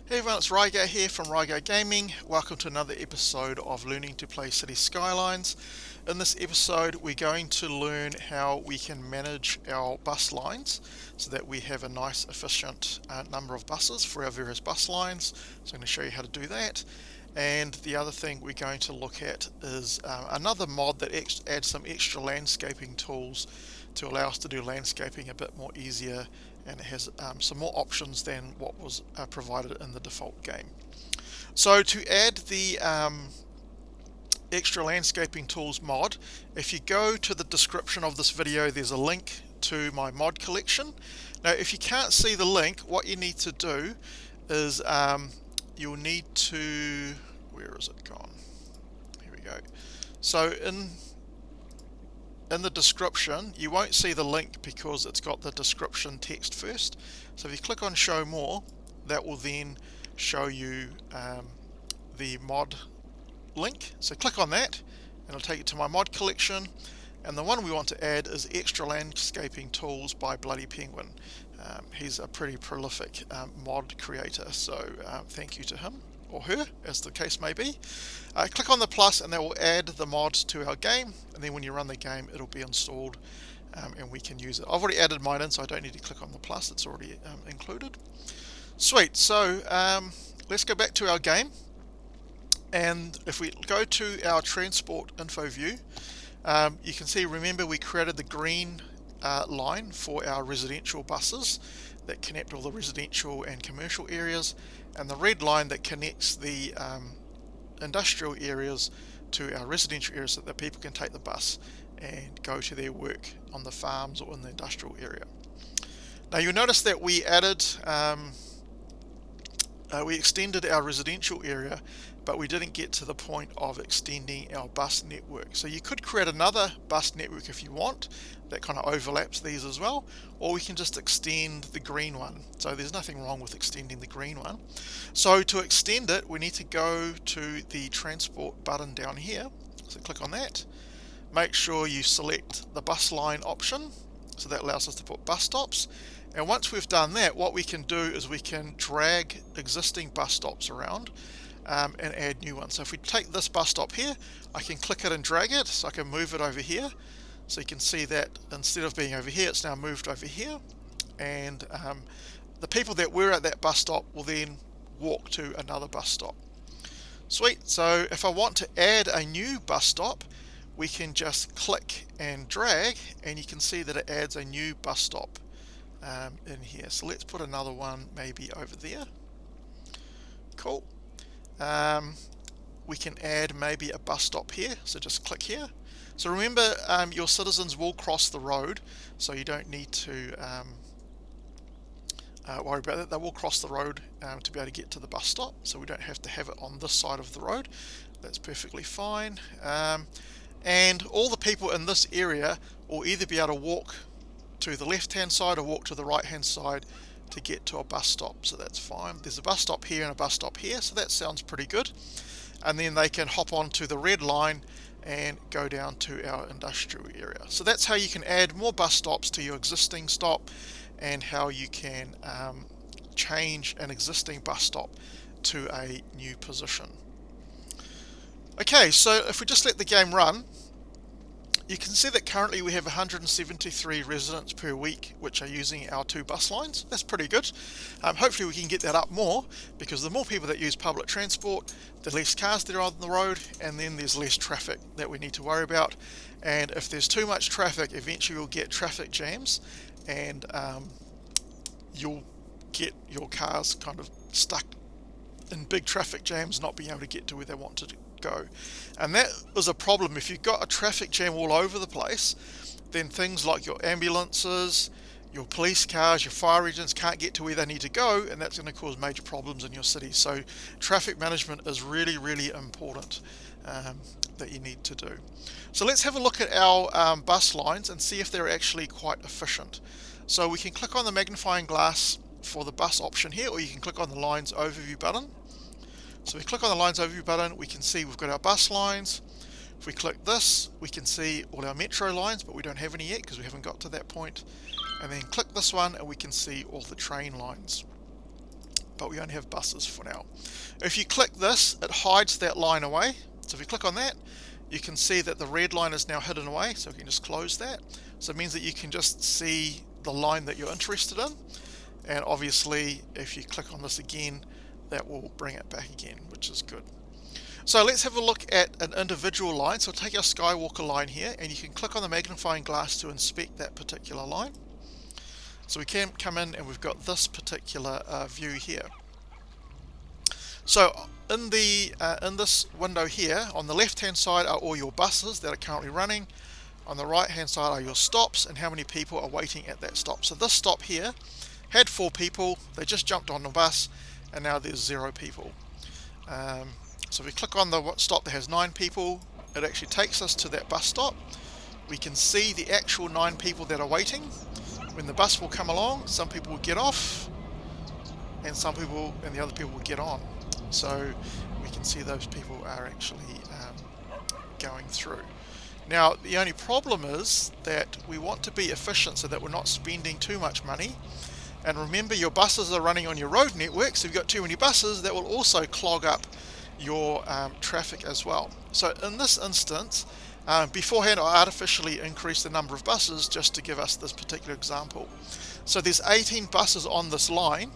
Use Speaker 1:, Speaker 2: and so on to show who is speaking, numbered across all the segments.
Speaker 1: Hey everyone, it's Rhygar here from Rhygar Gaming. Welcome to another episode of Learning to Play City Skylines. In this episode we're going to learn how we can manage our bus lines so that we have a nice efficient number of buses for our various bus lines. So I'm going to show you how to do that. And the other thing we're going to look at is another mod that adds some extra landscaping tools to allow us to do landscaping a bit more easier, and it has some more options than what was provided in the default game. So to add the extra landscaping tools mod, if you go to the description of this video, there's a link to my mod collection. Now if you can't see the link, what you need to do is you'll need to, where is it gone? Here we go. So in the description, you won't see the link because it's got the description text first. So if you click on show more, that will then show you the mod link. So click on that and it'll take you to my mod collection, and the one we want to add is extra landscaping tools by Bloody Penguin. He's a pretty prolific mod creator, so thank you to him or her, as the case may be. Click on the plus and that will add the mods to our game, and then when you run the game it'll be installed and we can use it. I've already added mine in, so I don't need to click on the plus, it's already included. Sweet. So let's go back to our game, and if we go to our transport info view, you can see, remember we created the green line for our residential buses that connect all the residential and commercial areas, and the red line that connects the industrial areas to our residential areas so that people can take the bus and go to their work on the farms or in the industrial area. Now you'll notice that we added we extended our residential area, but we didn't get to the point of extending our bus network. So you could create another bus network if you want, that kind of overlaps these as well, or we can just extend the green one. So there's nothing wrong with extending the green one. So to extend it, we need to go to the transport button down here. So click on that. Make sure you select the bus line option, so that allows us to put bus stops. And once we've done that, what we can do is we can drag existing bus stops around and add new ones. So if we take this bus stop here, I can click it and drag it, so I can move it over here. So you can see that instead of being over here, it's now moved over here. And the people that were at that bus stop will then walk to another bus stop. Sweet. So if I want to add a new bus stop, we can just click and drag, and you can see that it adds a new bus stop in here. So let's put another one maybe over there. Cool. We can add maybe a bus stop here, so just click here. So remember, your citizens will cross the road, so you don't need to worry about that. They will cross the road to be able to get to the bus stop, so we don't have to have it on this side of the road. That's perfectly fine. And all the people in this area will either be able to walk to the left hand side or walk to the right hand side to get to a bus stop, so that's fine. There's a bus stop here and a bus stop here, so that sounds pretty good. And then they can hop on to the red line and go down to our industrial area. So that's how you can add more bus stops to your existing stop, and how you can change an existing bus stop to a new position. Okay, so if we just let the game run, you can see that currently we have 173 residents per week which are using our two bus lines. That's pretty good. Hopefully we can get that up more, because the more people that use public transport, the less cars there are on the road, and then there's less traffic that we need to worry about. And if there's too much traffic, eventually you'll get traffic jams, and you'll get your cars kind of stuck in big traffic jams, not being able to get to where they want to go. And that is a problem. If you've got a traffic jam all over the place, then things like your ambulances, your police cars, your fire engines can't get to where they need to go, and that's going to cause major problems in your city. So traffic management is really, really important that you need to do. So let's have a look at our bus lines and see if they're actually quite efficient. So we can click on the magnifying glass for the bus option here, or you can click on the lines overview button. So if we click on the lines overview button, we can see we've got our bus lines. If we click this, we can see all our metro lines, but we don't have any yet because we haven't got to that point. And then click this one and we can see all the train lines. but we only have buses for now. If you click this, it hides that line away. So if you click on that, you can see that the red line is now hidden away, so we can just close that. So it means that you can just see the line that you're interested in, and obviously if you click on this again, that will bring it back again, which is good. So let's have a look at an individual line. So take our Skywalker line here, and you can click on the magnifying glass to inspect that particular line. So we can come in and we've got this particular view here. So in this window here, on the left hand side are all your buses that are currently running. On the right hand side are your stops and how many people are waiting at that stop. So this stop here had 4 people, they just jumped on the bus, and now there's 0 people. So if we click on the stop that has 9 people, it actually takes us to that bus stop. We can see the actual 9 people that are waiting. When the bus will come along, some people will get off, and the other people will get on. So we can see those people are actually going through. Now the only problem is that we want to be efficient so that we're not spending too much money. And remember, your buses are running on your road network, so if you've got too many buses, that will also clog up your traffic as well. So in this instance, beforehand I artificially increased the number of buses just to give us this particular example. So there's 18 buses on this line,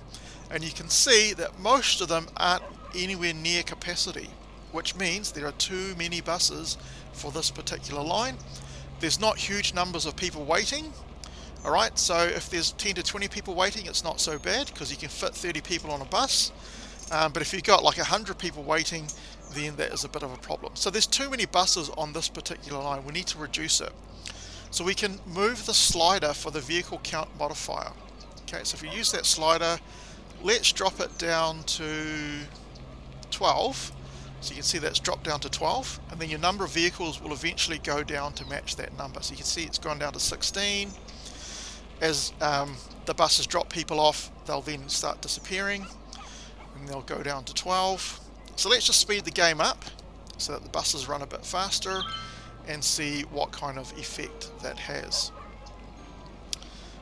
Speaker 1: and you can see that most of them aren't anywhere near capacity, which means there are too many buses for this particular line. There's not huge numbers of people waiting. Alright, so if there's 10 to 20 people waiting, it's not so bad because you can fit 30 people on a bus. But if you've got like 100 people waiting, then that is a bit of a problem. So there's too many buses on this particular line. We need to reduce it. So we can move the slider for the vehicle count modifier. Okay, so if we use that slider, let's drop it down to 12. So you can see that's dropped down to 12, and then your number of vehicles will eventually go down to match that number. So you can see it's gone down to 16. As the buses drop people off, they'll then start disappearing, and they'll go down to 12. So let's just speed the game up so that the buses run a bit faster and see what kind of effect that has.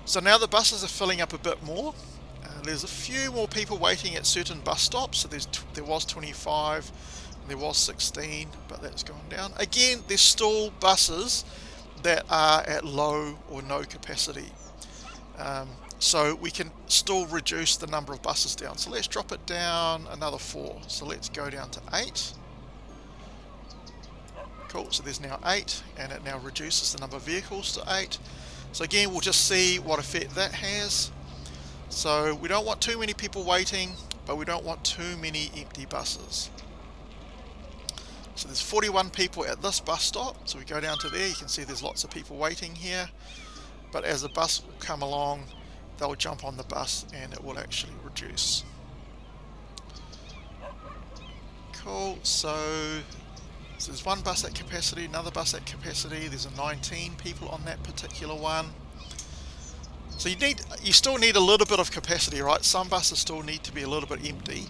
Speaker 1: So now the buses are filling up a bit more. There's a few more people waiting at certain bus stops. So there was 25, there was 16, but that's gone down. Again, there's still buses that are at low or no capacity. So we can still reduce the number of buses down. So let's drop it down another 4. So let's go down to 8. Cool, so there's now 8, and it now reduces the number of vehicles to 8. So again, we'll just see what effect that has. So we don't want too many people waiting, but we don't want too many empty buses. So there's 41 people at this bus stop. So we go down to there, you can see there's lots of people waiting here. But as the bus will come along, they'll jump on the bus and it will actually reduce. Cool, so there's one bus at capacity, another bus at capacity, there's a 19 people on that particular one. So you still need a little bit of capacity, right? Some buses still need to be a little bit empty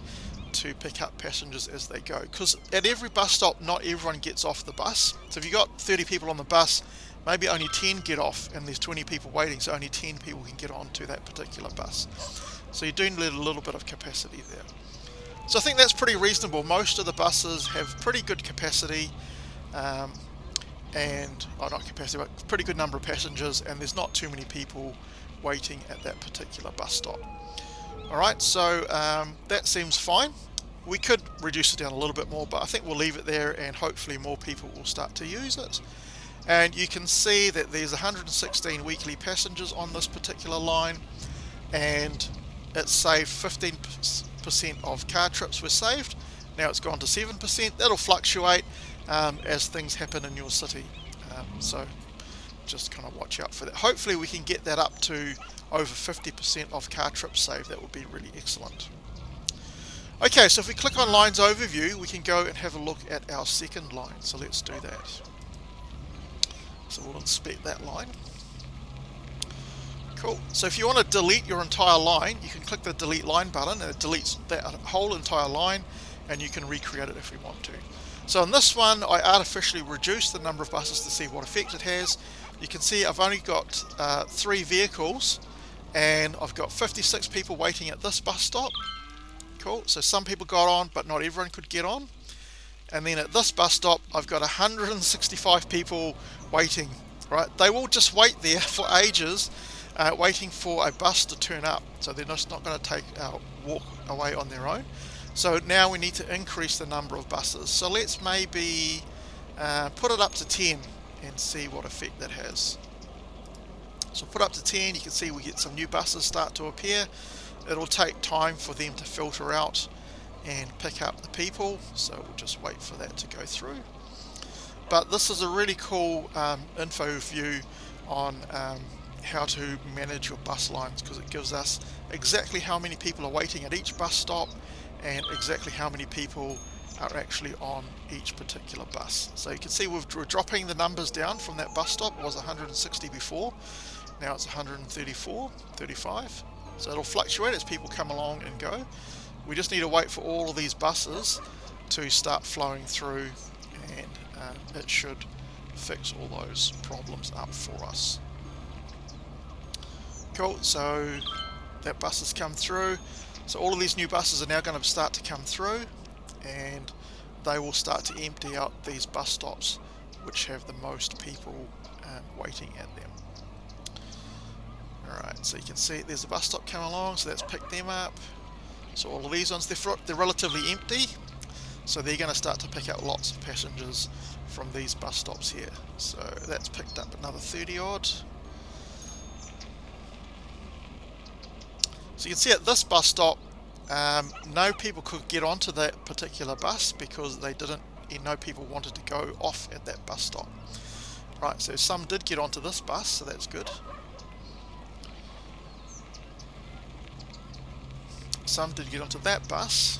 Speaker 1: to pick up passengers as they go. Because at every bus stop, not everyone gets off the bus. So if you've got 30 people on the bus, maybe only 10 get off and there's 20 people waiting, so only 10 people can get onto that particular bus. So you do need a little bit of capacity there. So I think that's pretty reasonable. Most of the buses have pretty good capacity, not capacity, but pretty good number of passengers, and there's not too many people waiting at that particular bus stop. Alright, so that seems fine. We could reduce it down a little bit more, but I think we'll leave it there and hopefully more people will start to use it. And you can see that there's 116 weekly passengers on this particular line, and it saved 15% of car trips were saved. Now it's gone to 7%. That'll fluctuate as things happen in your city. So just kind of watch out for that. Hopefully we can get that up to over 50% of car trips saved. That would be really excellent. Okay, so if we click on Lines Overview, we can go and have a look at our second line. So let's do that. So we'll inspect that line. Cool. So if you want to delete your entire line, you can click the Delete Line button, and it deletes that whole entire line, and you can recreate it if you want to. So in this one, I artificially reduced the number of buses to see what effect it has. You can see I've only got 3 vehicles, and I've got 56 people waiting at this bus stop, Cool, so some people got on, but not everyone could get on. And then at this bus stop, I've got 165 people waiting, right? They will just wait there for ages, waiting for a bus to turn up. So they're just not going to walk away on their own. So now we need to increase the number of buses. So let's maybe put it up to 10 and see what effect that has. So put up to 10, you can see we get some new buses start to appear. It'll take time for them to filter out and pick up the people, so we'll just wait for that to go through. But this is a really cool info view on how to manage your bus lines, because it gives us exactly how many people are waiting at each bus stop and exactly how many people are actually on each particular bus. So you can see we're dropping the numbers down from that bus stop. It was 160 before, now it's 134, 35. So it'll fluctuate as people come along and go. We just need to wait for all of these buses to start flowing through, and it should fix all those problems up for us. Cool, so that bus has come through. So all of these new buses are now going to start to come through, and they will start to empty out these bus stops which have the most people waiting at them. Alright, so you can see there's a bus stop coming along, so that's picked them up. So all of these ones, they're relatively empty, so they're going to start to pick up lots of passengers from these bus stops here. So that's picked up another 30 odd. So you can see at this bus stop, no people could get onto that particular bus because no people wanted to go off at that bus stop. Right, so some did get onto this bus, so that's good. Some did get onto that bus.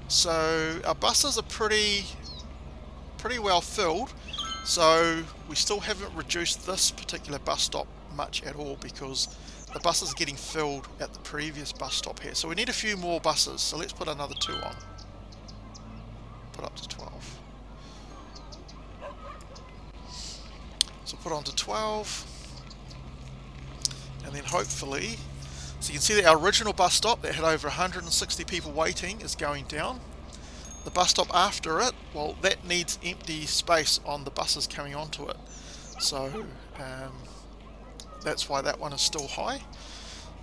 Speaker 1: So our buses are pretty well filled. So we still haven't reduced this particular bus stop much at all because the buses are getting filled at the previous bus stop here. So we need a few more buses. So let's put another 2 on. Put up to 12. So put on to 12. And then hopefully, so you can see that our original bus stop that had over 160 people waiting is going down. The bus stop after it, well, that needs empty space on the buses coming onto it. So that's why that one is still high.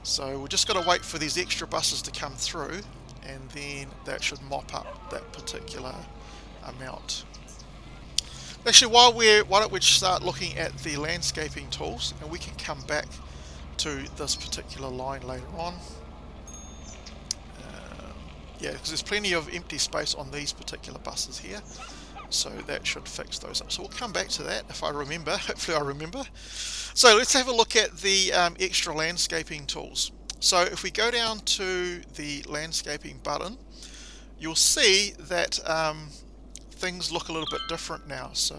Speaker 1: So we're just got to wait for these extra buses to come through, and then that should mop up that particular amount. Actually, why don't we start looking at the landscaping tools, and we can come back to this particular line later on. Yeah, because there's plenty of empty space on these particular buses here, so that should fix those up. So we'll come back to that if I remember. Hopefully I remember. So let's have a look at the extra landscaping tools. So if we go down to the landscaping button, you'll see that things look a little bit different now. So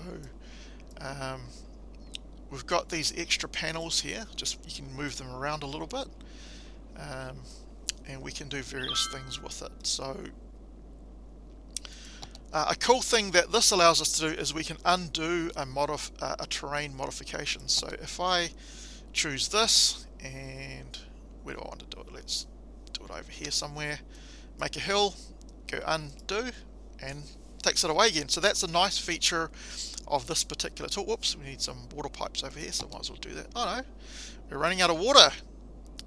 Speaker 1: we've got these extra panels here, just you can move them around a little bit, and we can do various things with it. So a cool thing that this allows us to do is we can undo a terrain modification. So if I choose this, and where do I want to do it? Let's do it over here somewhere. Make a hill, go undo, and takes it away again. So that's a nice feature of this particular tool. Whoops, we need some water pipes over here, so might as well do that. Oh no, we're running out of water.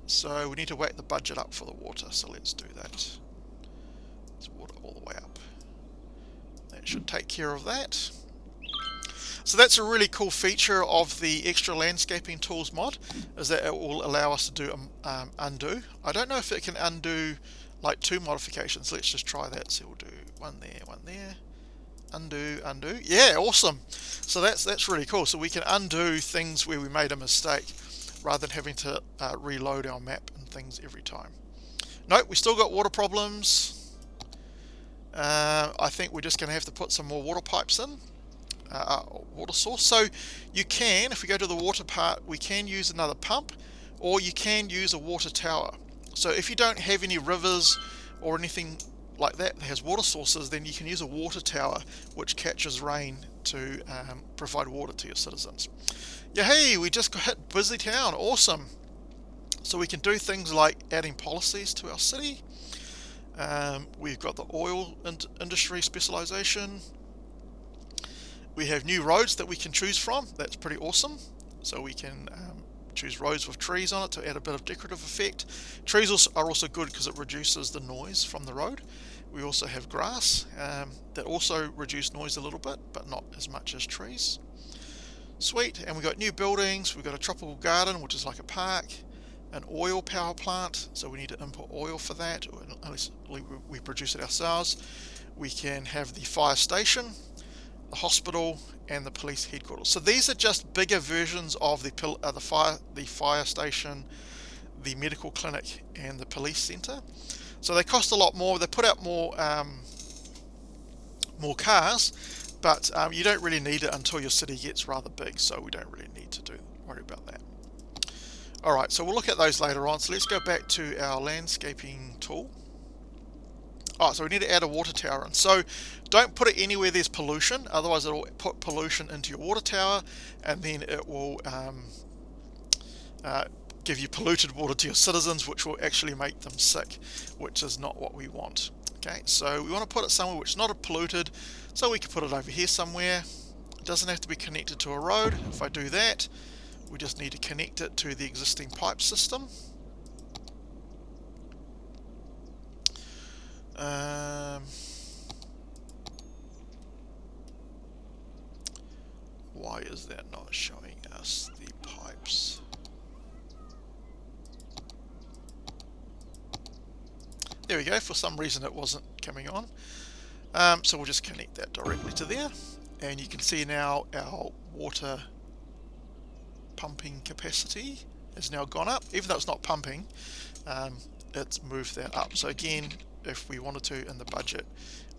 Speaker 1: So we need to whack the budget up for the water. So let's do that. Let's water all the way up. That should take care of that. So that's a really cool feature of the extra landscaping tools mod, is that it will allow us to do undo. I don't know if it can undo like 2 modifications. Let's just try that. So we'll do one there, undo, undo. Yeah, awesome. So that's really cool. So we can undo things where we made a mistake rather than having to reload our map and things every time. Nope, we still got water problems. I think we're just going to have to put some more water pipes in. Water source. So you can, if we go to the water part, we can use another pump, or you can use a water tower. So if you don't have any rivers or anything like that has water sources, then you can use a water tower which catches rain to provide water to your citizens. Yeah, hey, we just hit Busy Town. Awesome. So we can do things like adding policies to our city. We've got the oil industry specialization. We have new roads that we can choose from. That's pretty awesome. So we can choose roads with trees on it to add a bit of decorative effect. Trees are also good because it reduces the noise from the road. We also have grass that also reduce noise a little bit, but not as much as trees. Sweet. And we've got new buildings. We've got a tropical garden, which is like a park, an oil power plant, so we need to import oil for that, or unless we produce it ourselves. We can have the fire station, the hospital, and the police headquarters. So these are just bigger versions of the fire station, the medical clinic, and the police centre. So they cost a lot more. They put out more cars, but you don't really need it until your city gets rather big. So we don't really need to worry about that. All right, so we'll look at those later on. So let's go back to our landscaping tool. So we need to add a water tower in. So don't put it anywhere there's pollution, otherwise it'll put pollution into your water tower, and then it will give you polluted water to your citizens, which will actually make them sick, which is not what we want. Okay, so we want to put it somewhere which is not polluted, so we can put it over here somewhere. It doesn't have to be connected to a road. If I do that, we just need to connect it to the existing pipe system. Why is that not showing us the pipes? There we go. For some reason it wasn't coming on. So we'll just connect that directly to there, and you can see now our water pumping capacity has now gone up. Even though it's not pumping, it's moved that up. So again, if we wanted to in the budget,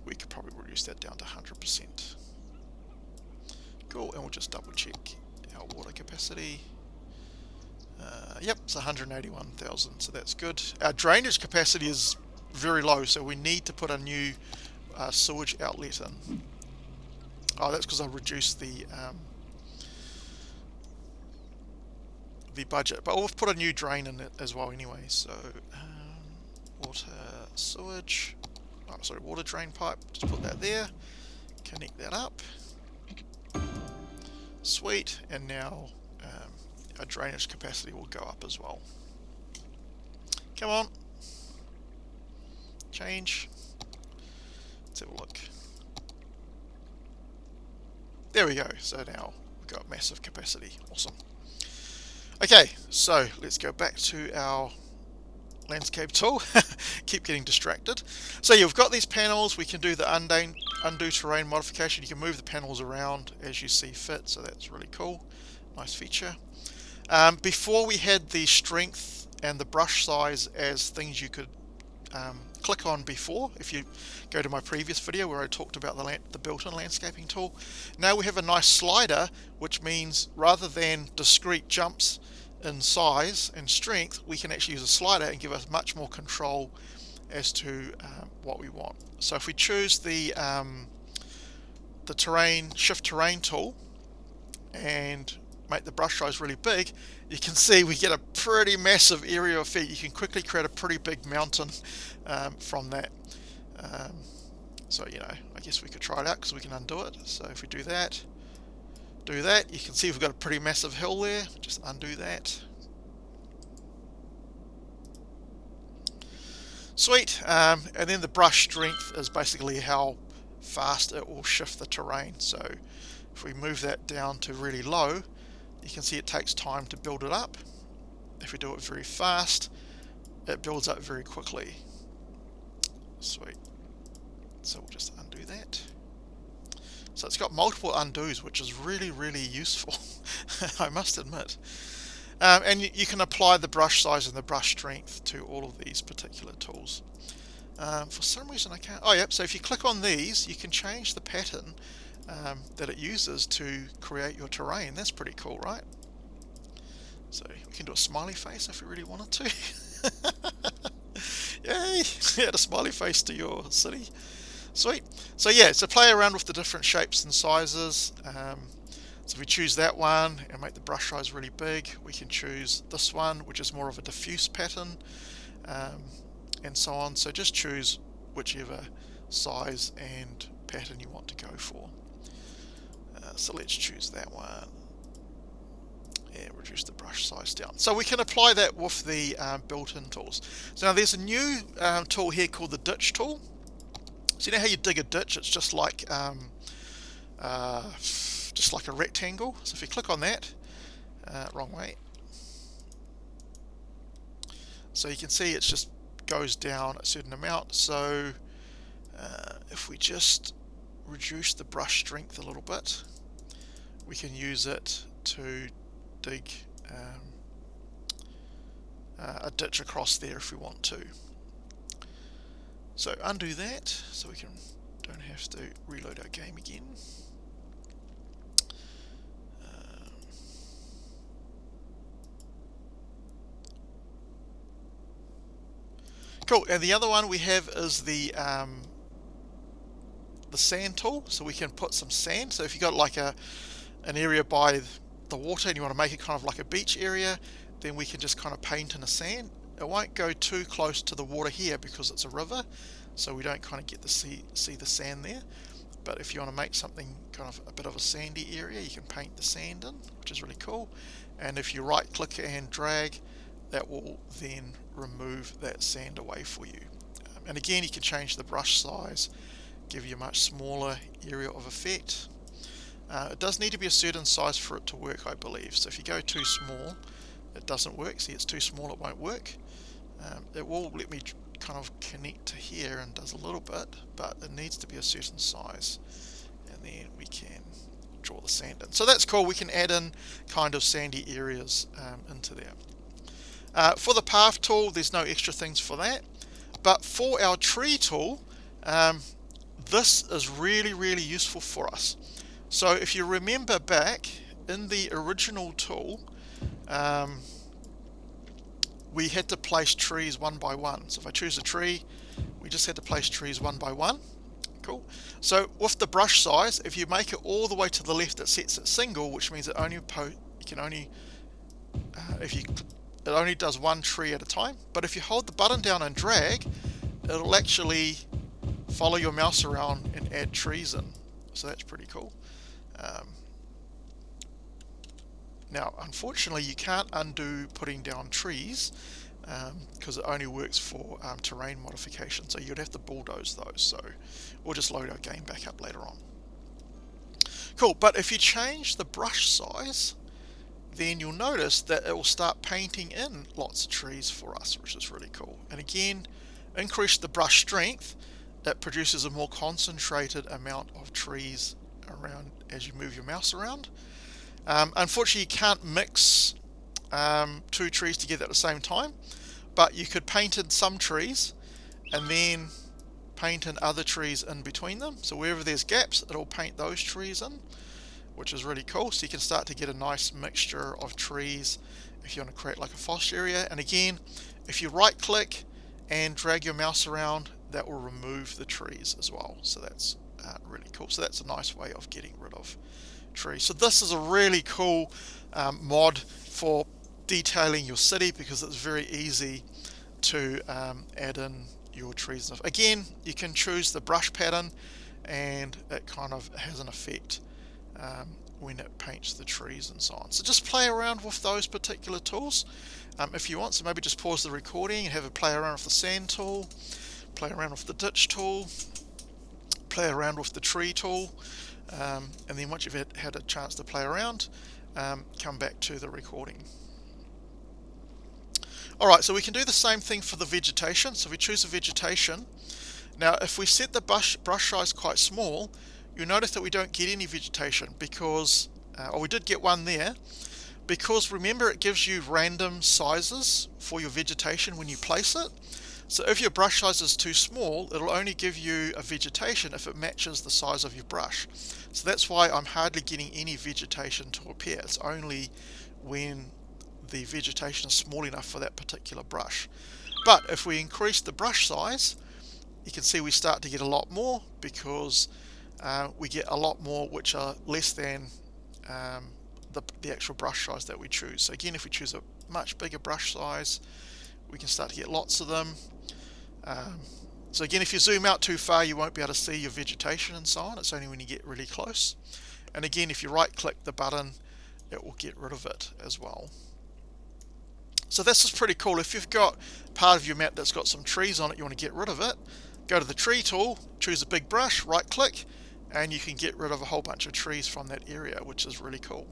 Speaker 1: we could probably reduce that down to 100%. Cool, and we'll just double check our water capacity. Yep, it's 181,000, so that's good. Our drainage capacity is very low, so we need to put a new sewage outlet in. Oh, that's because I reduced the budget, but we'll put a new drain in it as well anyway. So water sewage, water drain pipe, just put that there, connect that up. Sweet, and now our drainage capacity will go up as well. Come on, change. Let's have a look. There we go. So now we've got massive capacity. Awesome. Okay, so let's go back to our landscape tool. Keep getting distracted. So you've got these panels. We can do the undo terrain modification. You can move the panels around as you see fit, so that's really cool. Nice feature. Before we had the strength and the brush size as things you could click on before. If you go to my previous video where I talked about the built-in landscaping tool, now we have a nice slider, which means rather than discrete jumps in size and strength, we can actually use a slider and give us much more control as to what we want. So if we choose the shift terrain tool and make the brush size really big, you can see we get a pretty massive area of feet. You can quickly create a pretty big mountain from that. So I guess we could try it out because we can undo it. So if we do that, you can see we've got a pretty massive hill there. Just undo that. Sweet. And then the brush strength is basically how fast it will shift the terrain. So if we move that down to really low, you can see it takes time to build it up. If we do it very fast, it builds up very quickly. Sweet. So we'll just undo that. So it's got multiple undos, which is really, really useful, I must admit. And you can apply the brush size and the brush strength to all of these particular tools. For some reason I can't... Oh, yep, so if you click on these, you can change the pattern that it uses to create your terrain. That's pretty cool, right? So we can do a smiley face if we really wanted to. Yay! Add a smiley face to your city. Sweet. So yeah, so play around with the different shapes and sizes. So if we choose that one and make the brush size really big, we can choose this one, which is more of a diffuse pattern. and so on. So just choose whichever size and pattern you want to go for. So let's choose that one and reduce the brush size down. So we can apply that with the built-in tools. So now there's a new tool here called the ditch tool. So you know how you dig a ditch? It's just like a rectangle. So if you click on that, wrong way. So you can see it just goes down a certain amount. So if we just reduce the brush strength a little bit, we can use it to dig a ditch across there if we want to. So undo that so we don't have to reload our game again. Cool, and the other one we have is the sand tool. So we can put some sand. So if you've got like an area by the water and you want to make it kind of like a beach area, then we can just kind of paint in the sand. It won't go too close to the water here because it's a river, so we don't kind of get to see the sand there. But if you want to make something kind of a bit of a sandy area, you can paint the sand in, which is really cool. And if you right click and drag, that will then remove that sand away for you. And again, you can change the brush size, give you a much smaller area of effect. It does need to be a certain size for it to work, I believe. So if you go too small, it doesn't work. See, it's too small, it won't work. It will let me kind of connect to here and does a little bit, but it needs to be a certain size. And then we can draw the sand in. So that's cool. We can add in kind of sandy areas into there. For the path tool, there's no extra things for that. But for our tree tool, this is really, really useful for us. So if you remember back in the original tool, we had to place trees one by one. So if I choose a tree, we just had to place trees one by one. Cool. So with the brush size, if you make it all the way to the left, it sets it single, which means it only it only does one tree at a time. But if you hold the button down and drag, it'll actually follow your mouse around and add trees in. So that's pretty cool. Now, unfortunately, you can't undo putting down trees because it only works for terrain modification. So you'd have to bulldoze those. So we'll just load our game back up later on. Cool, but if you change the brush size, then you'll notice that it will start painting in lots of trees for us, which is really cool. And again, increase the brush strength, that produces a more concentrated amount of trees around as you move your mouse around. Unfortunately, you can't mix two trees together at the same time, but you could paint in some trees and then paint in other trees in between them. So wherever there's gaps, it'll paint those trees in, which is really cool. So you can start to get a nice mixture of trees if you want to create like a foster area. And again, if you right click and drag your mouse around, that will remove the trees as well. So that's really cool. So that's a nice way of getting rid of trees. So this is a really cool mod for detailing your city because it's very easy to add in your trees. Again, you can choose the brush pattern and it kind of has an effect when it paints the trees and so on. So just play around with those particular tools if you want. So maybe just pause the recording and have a play around with the sand tool, play around with the ditch tool, play around with the tree tool, and then once you've had a chance to play around, come back to the recording. Alright, so we can do the same thing for the vegetation. So we choose a vegetation. Now if we set the brush size quite small, you'll notice that we don't get any vegetation because, or we did get one there, because remember it gives you random sizes for your vegetation when you place it. So if your brush size is too small, it'll only give you a vegetation if it matches the size of your brush. So that's why I'm hardly getting any vegetation to appear. It's only when the vegetation is small enough for that particular brush. But if we increase the brush size, you can see we start to get a lot more because we get a lot more which are less than the actual brush size that we choose. So again, if we choose a much bigger brush size, we can start to get lots of them. Um, so again, if you zoom out too far, you won't be able to see your vegetation and so on. It's only when you get really close. And again, if you right click the button, it will get rid of it as well. So this is pretty cool. If you've got part of your map that's got some trees on it, you want to get rid of it, go to the tree tool, choose a big brush, right click, and you can get rid of a whole bunch of trees from that area, which is really cool.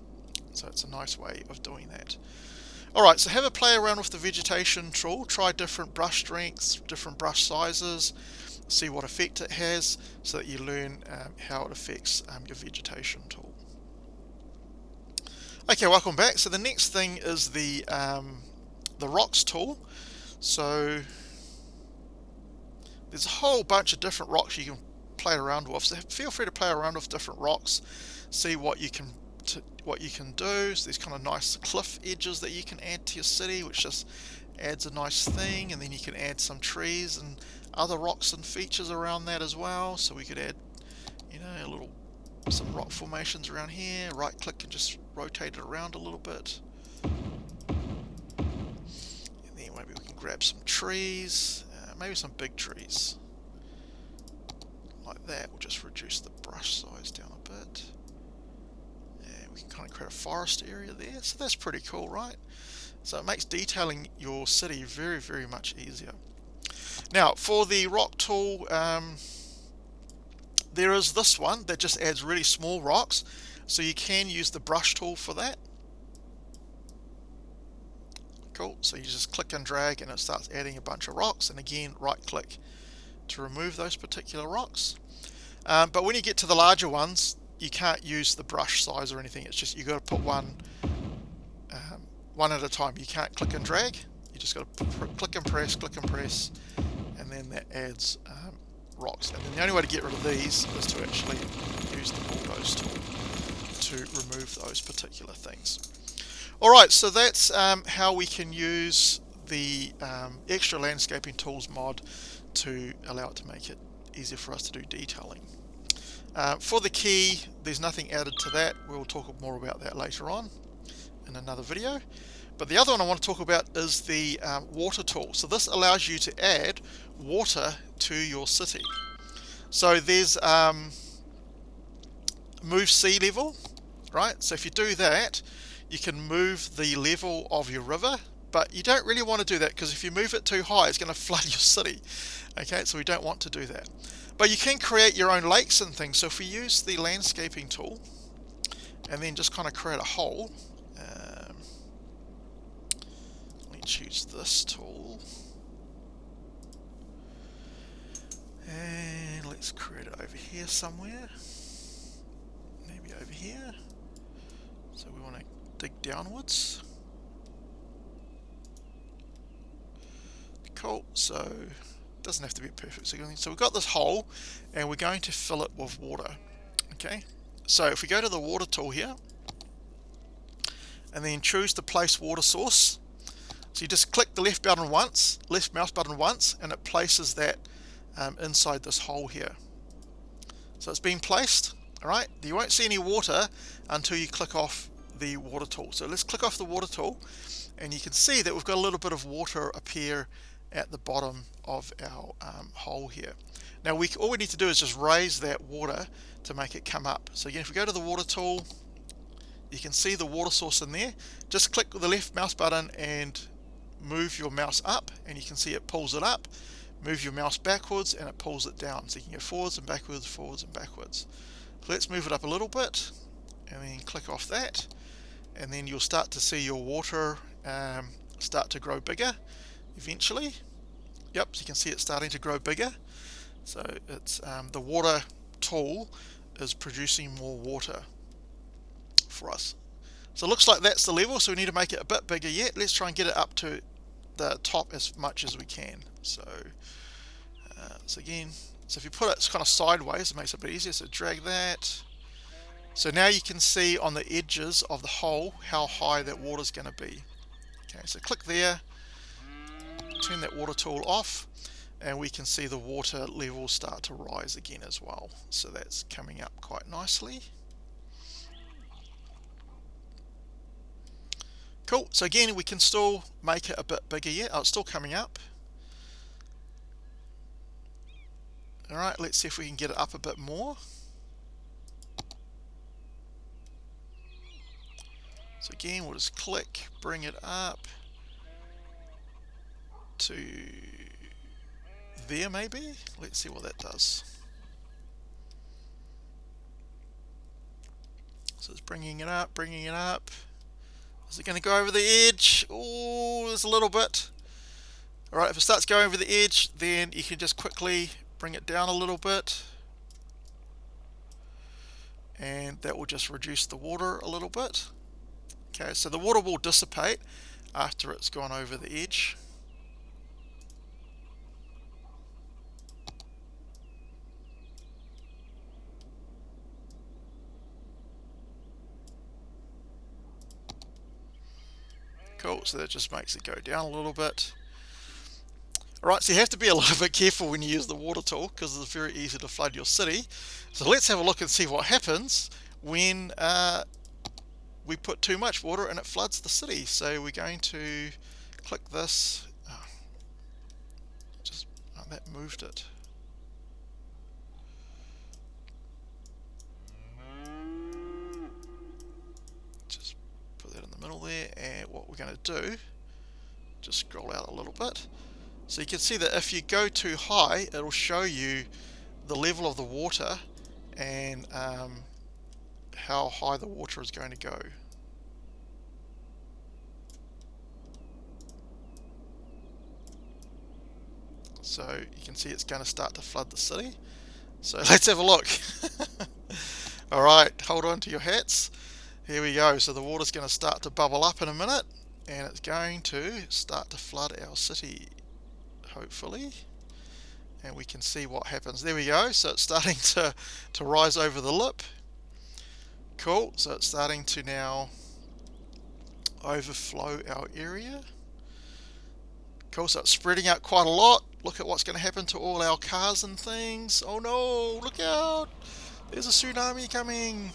Speaker 1: So it's a nice way of doing that. Alright, so have a play around with the vegetation tool, try different brush strengths, different brush sizes, see what effect it has, so that you learn how it affects your vegetation tool. Okay, welcome back. So the next thing is the rocks tool. So there's a whole bunch of different rocks you can play around with. So feel free to play around with different rocks, see what you can do. So there's kind of nice cliff edges that you can add to your city, which just adds a nice thing. And then you can add some trees and other rocks and features around that as well. So we could add, you know, some rock formations around here. Right click and just rotate it around a little bit. Maybe we can grab some trees, maybe some big trees. Like that, we'll just reduce the brush size down a bit. And we can kind of create a forest area there, so that's pretty cool, right? So it makes detailing your city very, very much easier. Now, for the rock tool, there is this one that just adds really small rocks, so you can use the brush tool for that. Cool, so you just click and drag and it starts adding a bunch of rocks, and again right click to remove those particular rocks. But when you get to the larger ones, you can't use the brush size or anything. It's just you got to put one at a time. You can't click and drag. You just got to click and press, and then that adds rocks. And then the only way to get rid of these is to actually use the bulldoze tool to remove those particular things. Alright, so that's how we can use the extra landscaping tools mod to allow it to make it easier for us to do detailing. For the key, there's nothing added to that. We'll talk more about that later on in another video. But the other one I want to talk about is the water tool. So this allows you to add water to your city. So there's move sea level, right? So if you do that, you can move the level of your river, but you don't really want to do that because if you move it too high, it's going to flood your city. Okay, so we don't want to do that. But you can create your own lakes and things. So if we use the landscaping tool and then just kind of create a hole, let me choose this tool. And let's create it over here somewhere. Maybe over here. So we want to dig downwards. Cool, so it doesn't have to be perfect. So we've got this hole and we're going to fill it with water. Okay, so if we go to the water tool here and then choose to place water source, so you just click the left mouse button once, and it places that inside this hole here. So it's been placed. Alright, you won't see any water until you click off the water tool. So let's click off the water tool, and you can see that we've got a little bit of water appear at the bottom of our hole here. Now all we need to do is just raise that water to make it come up. So again, if we go to the water tool, you can see the water source in there. Just click the left mouse button and move your mouse up, and you can see it pulls it up. Move your mouse backwards and it pulls it down. So you can go forwards and backwards, forwards and backwards. So let's move it up a little bit and then click off that, and then you'll start to see your water start to grow bigger eventually. Yep, so you can see it starting to grow bigger. So it's the water tool is producing more water for us. So it looks like that's the level, so we need to make it a bit bigger yet. Let's try and get it up to the top as much as we can. So again, so if you put it kind of sideways, it makes it a bit easier. So drag that. So now you can see on the edges of the hole how high that water is going to be. Okay, so click there, turn that water tool off, and we can see the water level start to rise again as well. So that's coming up quite nicely. Cool, so again we can still make it a bit bigger yet. Oh, it's still coming up. Alright, let's see if we can get it up a bit more. So again, we'll just click, bring it up to there maybe. Let's see what that does. So it's bringing it up, bringing it up. Is it going to go over the edge? Oh, there's a little bit. Alright, if it starts going over the edge, then you can just quickly bring it down a little bit. And that will just reduce the water a little bit. Okay, so the water will dissipate after it's gone over the edge. Cool, so that just makes it go down a little bit. Alright, so you have to be a little bit careful when you use the water tool because it's very easy to flood your city. So let's have a look and see what happens when we put too much water and it floods the city. So we're going to click this. That moved it. Just put that in the middle there, and what we're going to do, just scroll out a little bit. So you can see that if you go too high, it'll show you the level of the water and how high the water is going to go. So you can see it's going to start to flood the city. So let's have a look. Alright, hold on to your hats. Here we go. So the water's going to start to bubble up in a minute, and it's going to start to flood our city, hopefully. And we can see what happens. There we go. So it's starting to rise over the lip. Cool. So it's starting to now overflow our area. Cool. So it's spreading out quite a lot. Look at what's going to happen to all our cars and things. Oh no, look out. There's a tsunami coming.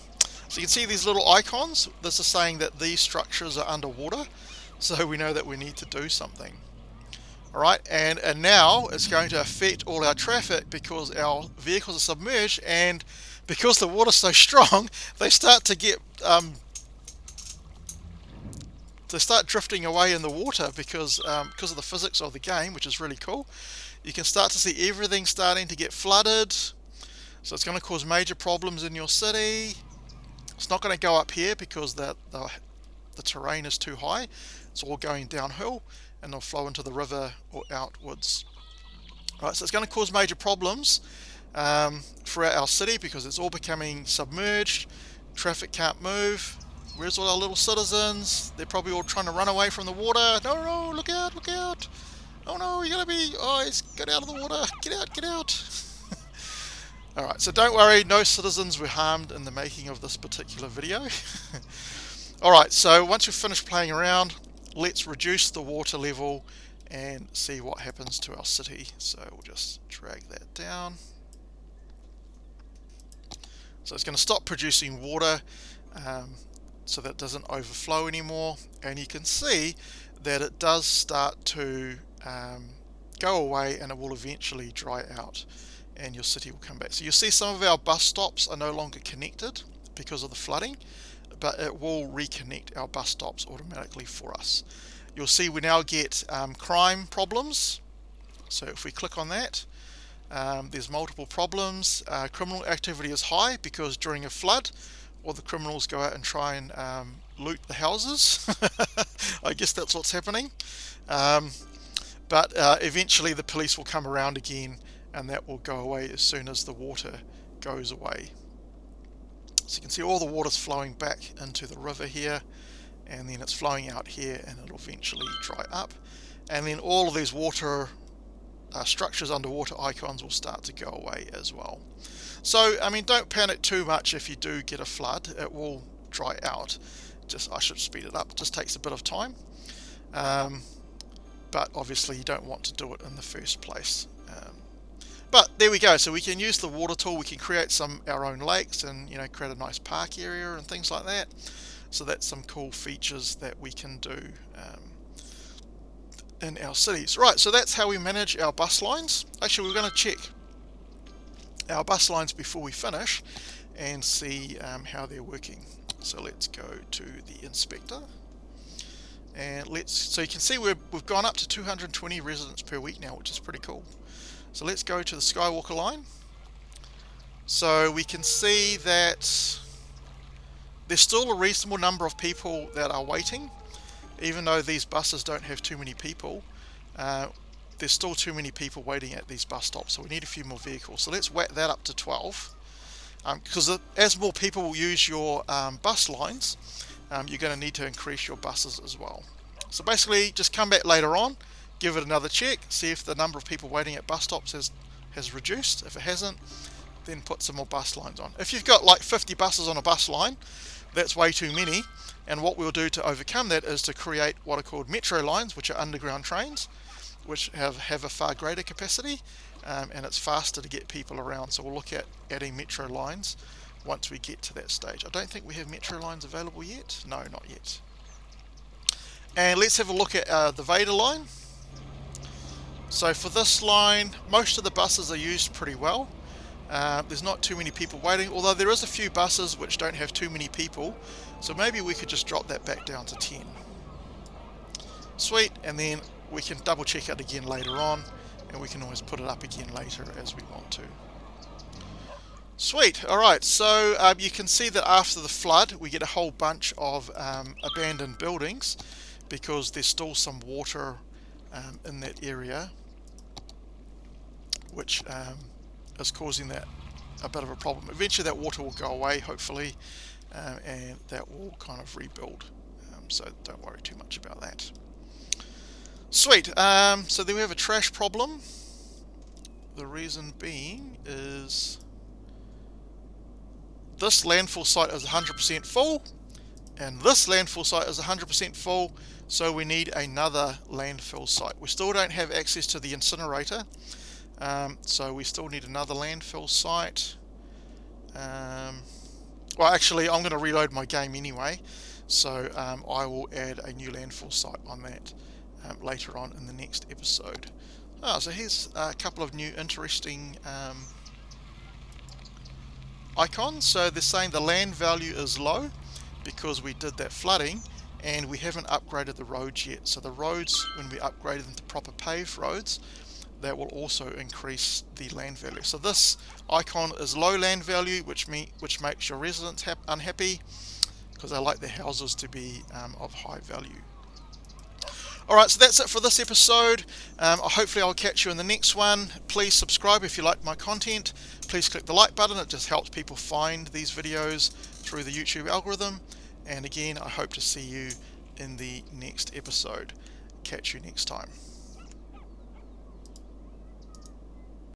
Speaker 1: So you can see these little icons. This is saying that these structures are underwater. So we know that we need to do something. Alright, and now it's going to affect all our traffic because our vehicles are submerged, and because the water's so strong, they start to get they start drifting away in the water because of the physics of the game, which is really cool. You can start to see everything starting to get flooded. So it's going to cause major problems in your city. It's not going to go up here because the terrain is too high. It's all going downhill, and they'll flow into the river or outwards. Right, so it's going to cause major problems throughout our city because it's all becoming submerged. Traffic can't move. Where's all our little citizens? They're probably all trying to run away from the water. No, no, look out, look out. Oh no, you're going to be... Oh, get out of the water. Get out, get out. Alright, so don't worry, no citizens were harmed in the making of this particular video. Alright, so once we've finished playing around, let's reduce the water level and see what happens to our city. So we'll just drag that down. So it's going to stop producing water so that it doesn't overflow anymore, and you can see that it does start to go away, and it will eventually dry out and your city will come back. So you'll see some of our bus stops are no longer connected because of the flooding, but it will reconnect our bus stops automatically for us. You'll see we now get crime problems. So if we click on that, there's multiple problems. Criminal activity is high because during a flood, all the criminals go out and try and loot the houses. I guess that's what's happening. But eventually the police will come around again, and that will go away as soon as the water goes away. So you can see all the water's flowing back into the river here, and then it's flowing out here, and it'll eventually dry up. And then all of these water structures, underwater icons, will start to go away as well. So, I mean, don't panic too much if you do get a flood. It will dry out. I should speed it up. It just takes a bit of time. But obviously you don't want to do it in the first place. But there we go. So we can use the water tool. We can create our own lakes and create a nice park area and things like that. So that's some cool features that we can do in our cities. Right, so that's how we manage our bus lines. Actually, we're going to check our bus lines before we finish and see how they're working. So let's go to the inspector, and so you can see we've gone up to 220 residents per week now, which is pretty cool. So let's go to the Skywalker line. So we can see that there's still a reasonable number of people that are waiting, even though these buses don't have too many people. There's still too many people waiting at these bus stops, so we need a few more vehicles. So let's whack that up to 12, because as more people use your bus lines, you're going to need to increase your buses as well. So basically, just come back later on, give it another check, see if the number of people waiting at bus stops has reduced. If it hasn't, then put some more bus lines on. If you've got like 50 buses on a bus line, that's way too many, and what we'll do to overcome that is to create what are called metro lines, which are underground trains, which have a far greater capacity, and it's faster to get people around. So we'll look at adding metro lines once we get to that stage. I don't think we have metro lines available yet. No, not yet. And let's have a look at the Vader line. So for this line, most of the buses are used pretty well. There's not too many people waiting, although there is a few buses which don't have too many people, so maybe we could just drop that back down to 10. Sweet, and then we can double check it again later on, and we can always put it up again later as we want to. Sweet, alright, so you can see that after the flood we get a whole bunch of abandoned buildings because there's still some water in that area, which is causing that a bit of a problem. Eventually that water will go away, hopefully, and that will kind of rebuild, so don't worry too much about that. Sweet, so then we have a trash problem. The reason being is this landfill site is 100% full, and this landfill site is 100% full, so we need another landfill site. We still don't have access to the incinerator, so we still need another landfill site. Well, actually, I'm going to reload my game anyway, so I will add a new landfill site on that later on in the next episode. So here's a couple of new interesting icons. So they're saying the land value is low because we did that flooding and we haven't upgraded the roads yet. So the roads, when we upgrade them to proper paved roads, that will also increase the land value. So this icon is low land value, which makes your residents unhappy because they like their houses to be of high value. Alright, so that's it for this episode. Hopefully I'll catch you in the next one. Please subscribe if you like my content. Please click the like button, it just helps people find these videos through the YouTube algorithm. And again, I hope to see you in the next episode. Catch you next time.